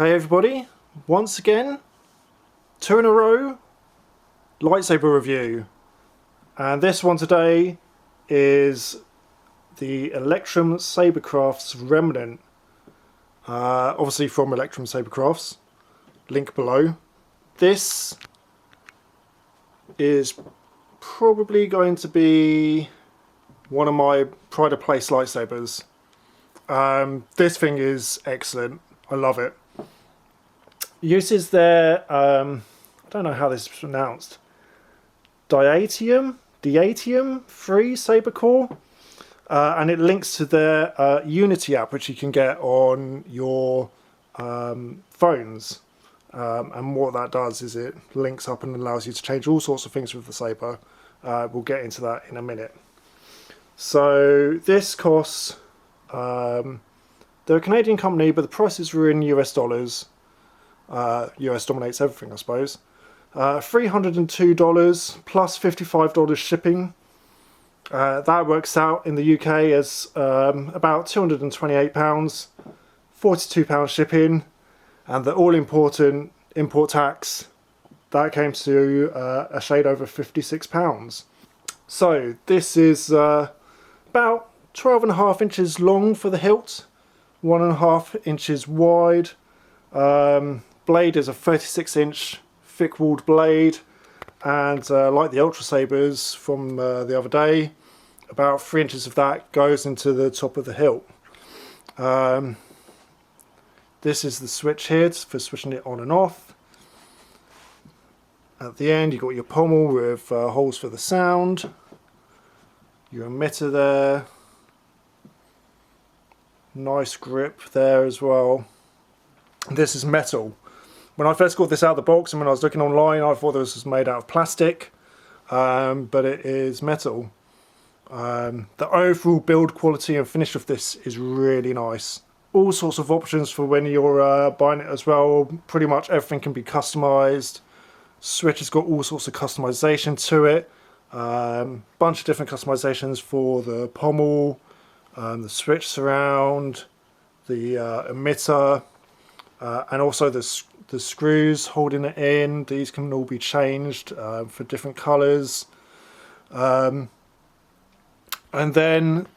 Hey everybody, once again, 2 in a row, lightsaber review. And this one today is the Electrum Sabercrafts Remnant. Obviously from Electrum Sabercrafts, link below. This is probably going to be one of my pride of place lightsabers. This thing is excellent, I love it. Uses their, I don't know how this is pronounced, Diatium 3 Saber Core, and it links to their Unity app, which you can get on your phones. And what that does is it links up and allows you to change all sorts of things with the saber. We'll get into that in a minute. So this costs, they're a Canadian company, but the prices were in US dollars. US dominates everything, I suppose. $302 plus $55 shipping. That works out in the UK as about £228, £42 shipping, and the all-important import tax, that came to a shade over £56. So this is about 12.5 inches long for the hilt, 1.5 inches wide. Blade is a 36-inch thick-walled blade, and like the Ultra Sabers from the other day, about 3 inches of that goes into the top of the hilt. This is the switch here for switching it on and off. At the end you've got your pommel with holes for the sound, your emitter there, nice grip there as well. This is metal. When I first got this out of the box and when I was looking online, I thought this was made out of plastic, but it is metal. The overall build quality and finish of this is really nice. All sorts of options for when you're buying it as well. Pretty much everything can be customized. Switch has got all sorts of customization to it. Bunch of different customizations for the pommel, the switch surround, the emitter, and also the screws holding it in. These can all be changed for different colours. And then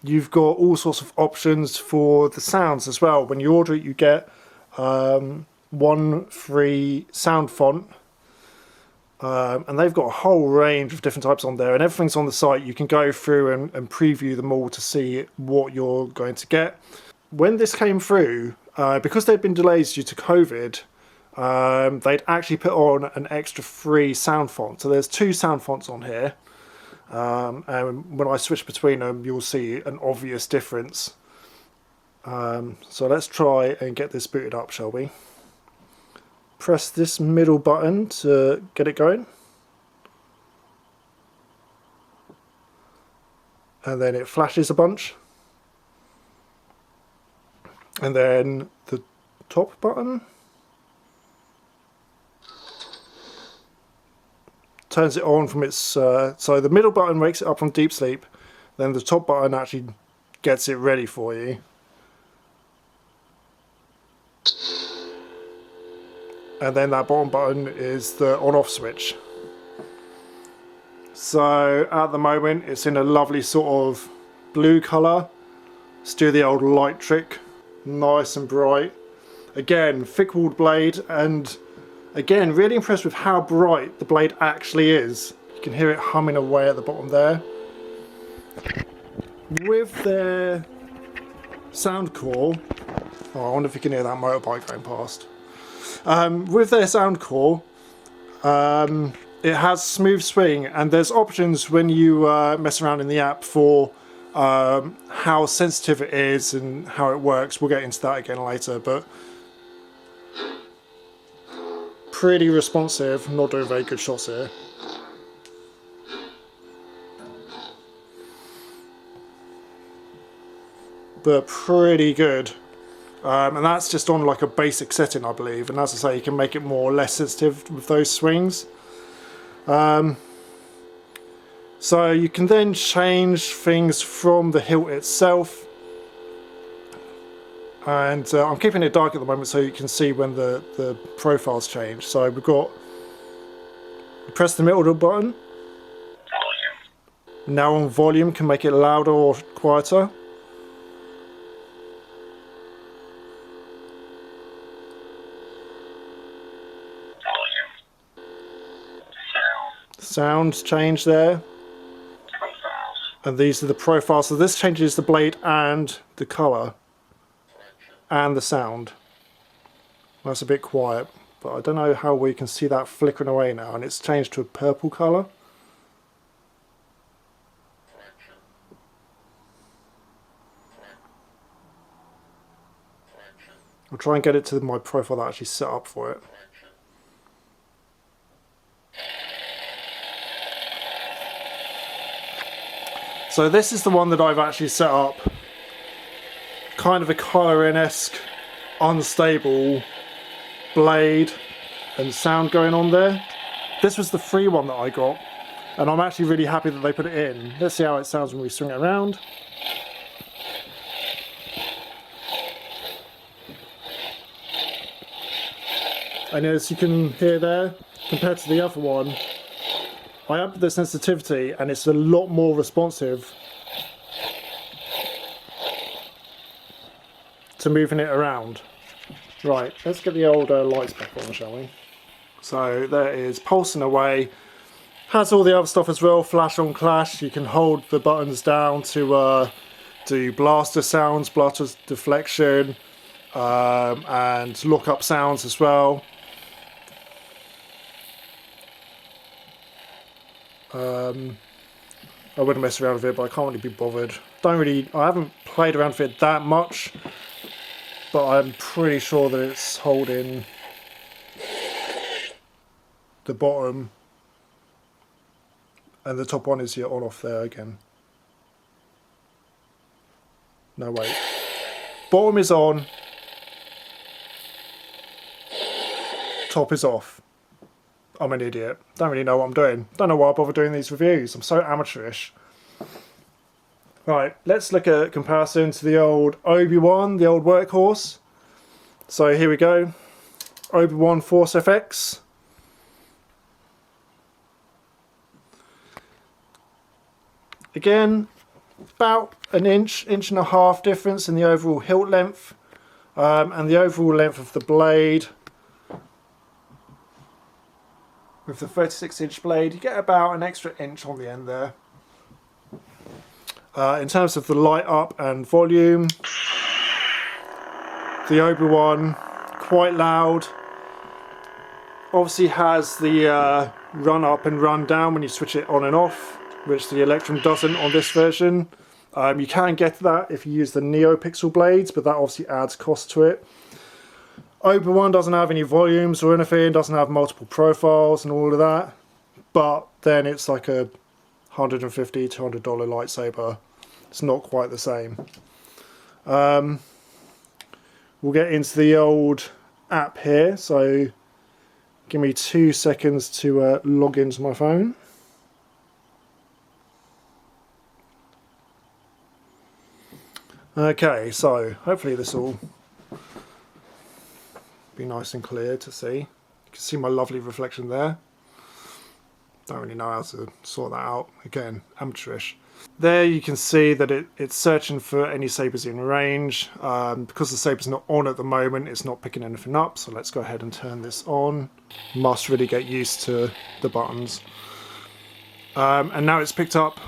you've got all sorts of options for the sounds as well. When you order it, you get one free sound font, and they've got a whole range of different types on there, and everything's on the site. You can go through and preview them all to see what you're going to get. When this came through, because there'd been delays due to COVID, they'd actually put on an extra free sound font. So there's 2 sound fonts on here. And when I switch between them, you'll see an obvious difference. So let's try and get this booted up, shall we? Press this middle button to get it going. And then it flashes a bunch. And then the top button turns it on from its, so the middle button wakes it up from deep sleep, then the top button actually gets it ready for you. And then that bottom button is the on-off switch. So at the moment it's in a lovely sort of blue colour. Let's do the old light trick, nice and bright. Again, thick-walled blade, and again, really impressed with how bright the blade actually is. You can hear it humming away at the bottom there. With their sound core, oh, I wonder if you can hear that motorbike going past. With their sound core, it has smooth swing, and there's options when you mess around in the app for how sensitive it is and how it works. We'll get into that again later, but pretty responsive. Not doing very good shots here. But pretty good. And that's just on like a basic setting, I believe. And as I say, you can make it more or less sensitive with those swings. So you can then change things from the hilt itself. And I'm keeping it dark at the moment so you can see when the profiles change. So we've got, press the middle button. Now on volume, can make it louder or quieter. Sounds change there. And these are the profiles. So this changes the blade and the colour and the sound. That's a bit quiet, but I don't know how we can see that flickering away now, and it's changed to a purple colour. I'll try and get it to my profile that I actually set up for it. So this is the one that I've actually set up. Kind of a Kylo-esque, unstable blade and sound going on there. This was the free one that I got, and I'm actually really happy that they put it in. Let's see how it sounds when we swing it around. And as you can hear there, compared to the other one, I upped the sensitivity and it's a lot more responsive to moving it around. Right, let's get the old lights back on, shall we? So there it is, pulsing away. Has all the other stuff as well, flash on clash. You can hold the buttons down to do blaster sounds, blaster deflection, and look up sounds as well. I wouldn't mess around with it, but I can't really be bothered. I haven't played around with it that much, but I'm pretty sure that it's holding the bottom, and the top one is your on off there again. No, wait. Bottom is on, top is off. I'm an idiot. Don't really know what I'm doing. Don't know why I bother doing these reviews. I'm so amateurish. Right, let's look at comparison to the old Obi-Wan, the old workhorse. So here we go. Obi-Wan Force FX. Again, about an inch and a half difference in the overall hilt length, and the overall length of the blade. With the 36-inch blade, you get about an extra inch on the end there. In terms of the light up and volume, the Obi-Wan, quite loud. Obviously has the run up and run down when you switch it on and off, which the Electrum doesn't on this version. You can get that if you use the NeoPixel blades, but that obviously adds cost to it. Obi-Wan doesn't have any volumes or anything, doesn't have multiple profiles and all of that, but then it's like a $150, $200 lightsaber. It's not quite the same. We'll get into the old app here, so give me 2 seconds to log into my phone. Okay, so hopefully this will be nice and clear to see. You can see my lovely reflection there. Don't really know how to sort that out. Again, amateurish. There you can see that it's searching for any sabers in range. Because the saber's not on at the moment, it's not picking anything up. So let's go ahead and turn this on. Must really get used to the buttons. And now it's picked up.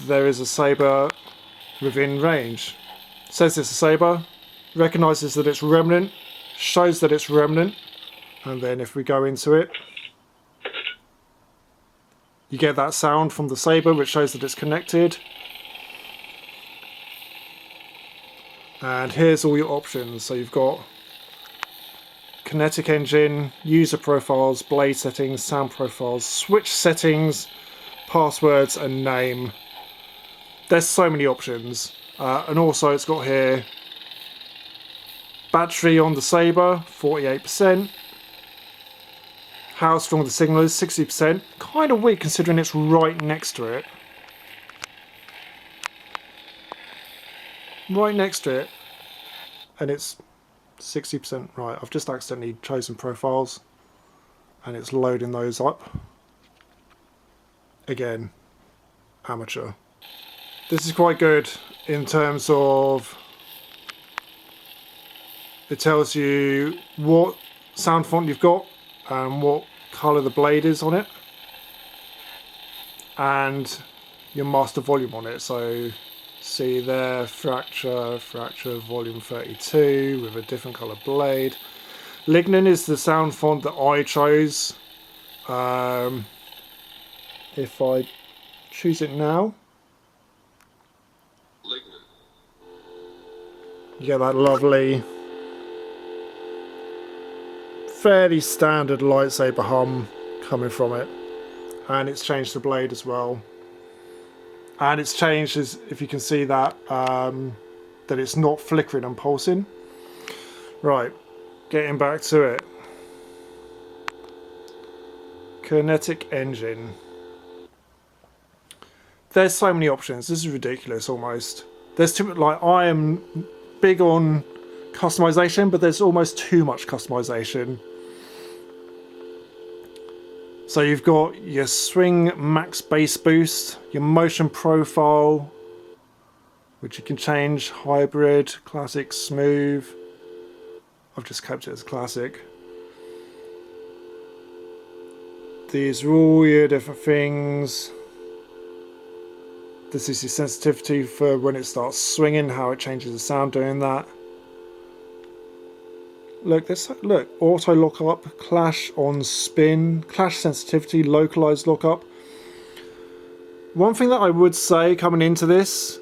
There is a saber within range. It says it's a saber. Recognises that it's Remnant, shows that it's Remnant, and then if we go into it, you get that sound from the saber which shows that it's connected. And here's all your options. So you've got kinetic engine, user profiles, blade settings, sound profiles, switch settings, passwords and name. There's so many options. And also it's got here battery on the saber, 48%. How strong the signal is, 60%. Kind of weird considering it's right next to it. right next to it, and it's 60%. Right, I've just accidentally chosen profiles, and it's loading those up. Again, amateur. This is quite good in terms of it tells you what sound font you've got and what colour the blade is on it, and your master volume on it. So see there, fracture volume 32 with a different colour blade. Lignin is the sound font that I chose. If I choose it now, you get that lovely, fairly standard lightsaber hum coming from it. And it's changed the blade as well. And it's changed, as if you can see that, that it's not flickering and pulsing. Right, getting back to it. Kinetic engine. There's so many options. This is ridiculous almost. There's too much. Like, I am big on customization, but there's almost too much customization. So you've got your swing max bass boost, your motion profile, which you can change, hybrid, classic, smooth. I've just kept it as classic. These are all your different things. This is your sensitivity for when it starts swinging, how it changes the sound doing that. Look, this, look, auto lockup, clash on spin, clash sensitivity, localized lockup. One thing that I would say coming into this,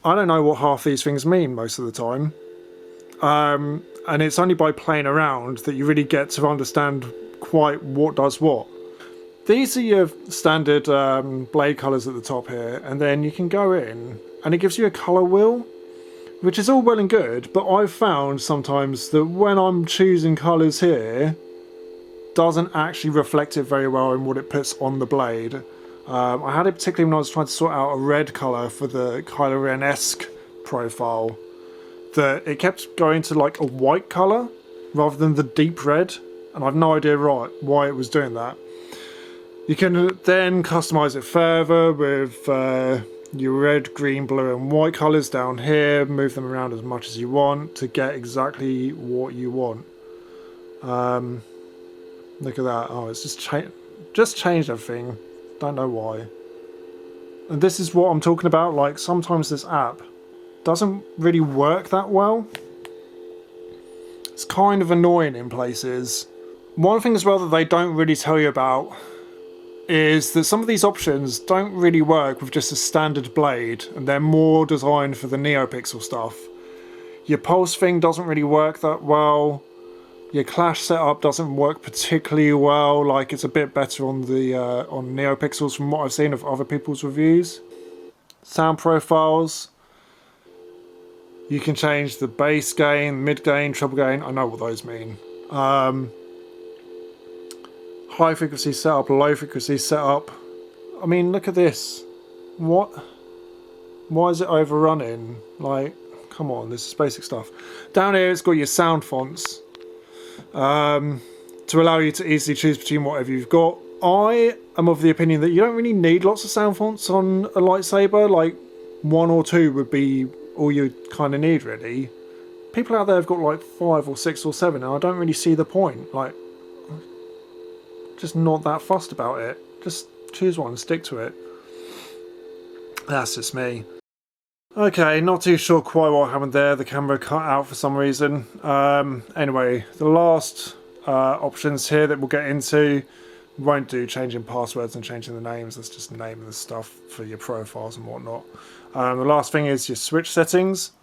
I don't know what half these things mean most of the time. And it's only by playing around that you really get to understand quite what does what. These are your standard blade colours at the top here, and then you can go in and it gives you a colour wheel, which is all well and good, but I've found sometimes that when I'm choosing colours here, doesn't actually reflect it very well in what it puts on the blade. I had it particularly when I was trying to sort out a red colour for the Kylo Ren-esque profile, that it kept going to like a white colour rather than the deep red, and I've no idea why it was doing that. You can then customise it further with your red, green, blue and white colours down here, move them around as much as you want to get exactly what you want. Look at that, oh, it's just changed everything, don't know why. And this is what I'm talking about, like sometimes this app doesn't really work that well. It's kind of annoying in places. One thing as well that they don't really tell you about is that some of these options don't really work with just a standard blade, and they're more designed for the NeoPixel stuff. Your pulse thing doesn't really work that well. Your clash setup doesn't work particularly well, like it's a bit better on the on NeoPixels from what I've seen of other people's reviews. Sound profiles. You can change the bass gain, mid gain, treble gain, I know what those mean. High frequency setup, low frequency setup. I mean, look at this. What? Why is it overrunning? Like, come on, this is basic stuff. Down here, it's got your sound fonts to allow you to easily choose between whatever you've got. I am of the opinion that you don't really need lots of sound fonts on a lightsaber. Like, 1 or 2 would be all you kind of need, really. People out there have got like 5 or 6 or 7, and I don't really see the point. Like, just not that fussed about it. Just choose one and stick to it. That's just me. Okay, not too sure quite what happened there. The camera cut out for some reason. Anyway, the last options here that we'll get into won't do changing passwords and changing the names. That's just naming the stuff for your profiles and whatnot. The last thing is your switch settings.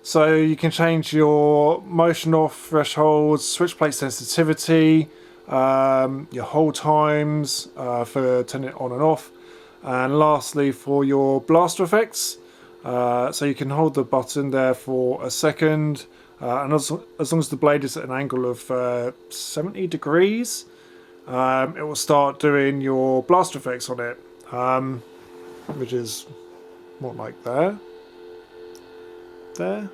So you can change your motion off thresholds, switch plate sensitivity, your hold times for turning it on and off, and lastly for your blaster effects. So you can hold the button there for a second, and as long as the blade is at an angle of 70 degrees, it will start doing your blaster effects on it, which is more like there. there.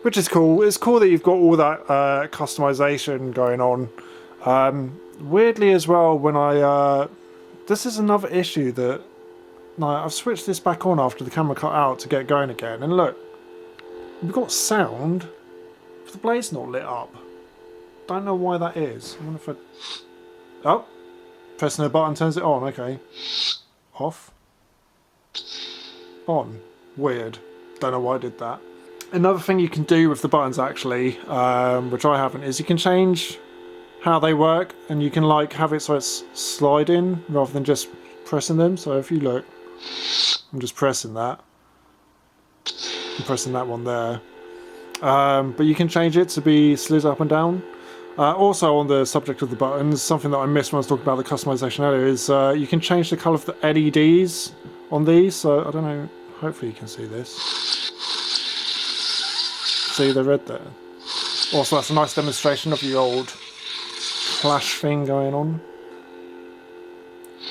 Which is cool. It's cool that you've got all that customization going on. Weirdly as well, when this is another issue that... Like, I've switched this back on after the camera cut out to get going again. And look, we've got sound, but the blade's not lit up. Don't know why that is. I wonder if I... Oh! Pressing a button turns it on. Okay. Off. On. Weird. Don't know why I did that. Another thing you can do with the buttons actually, which I haven't, is you can change how they work, and you can like have it so it's sliding rather than just pressing them. So if you look, I'm just pressing that. I'm pressing that one there. But you can change it to be slid up and down. Also on the subject of the buttons, something that I missed when I was talking about the customization earlier is you can change the colour of the LEDs on these. So I don't know, hopefully you can see this. See the red there. Also, that's a nice demonstration of the old flash thing going on.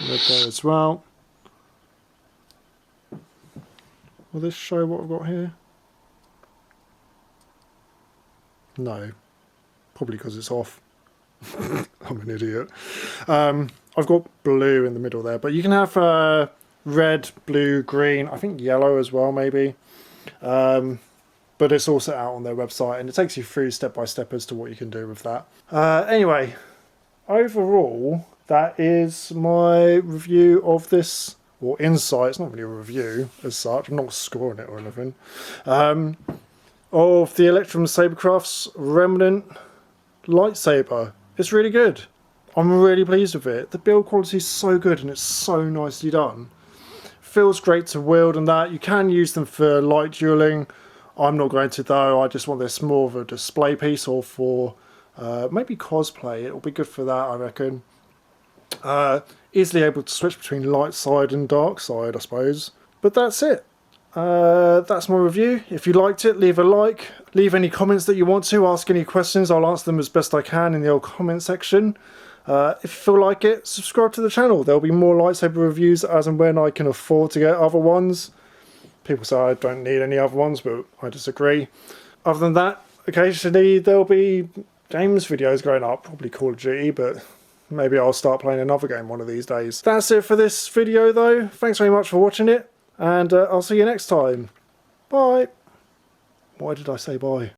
Red there as well. Will this show what I've got here? No. Probably because it's off. I'm an idiot. I've got blue in the middle there, but you can have red, blue, green, I think yellow as well maybe. But it's all set out on their website, and it takes you through step by step as to what you can do with that. Anyway, overall, that is my review of this, or insight. It's not really a review as such. I'm not scoring it or anything. Of the Electrum Sabercrafts Remnant Lightsaber. It's really good. I'm really pleased with it. The build quality is so good, and it's so nicely done. Feels great to wield and that. You can use them for light dueling. I'm not going to though. I just want this more of a display piece, or for maybe cosplay. It'll be good for that, I reckon. Easily able to switch between light side and dark side, I suppose. But that's it. That's my review. If you liked it, leave a like. Leave any comments that you want to. Ask any questions. I'll answer them as best I can in the old comment section. If you feel like it, subscribe to the channel. There'll be more lightsaber reviews as and when I can afford to get other ones. People say I don't need any other ones, but I disagree. Other than that, occasionally there'll be games videos going up, probably Call of Duty, but maybe I'll start playing another game one of these days. That's it for this video though. Thanks very much for watching it, and I'll see you next time. Bye. Why did I say bye?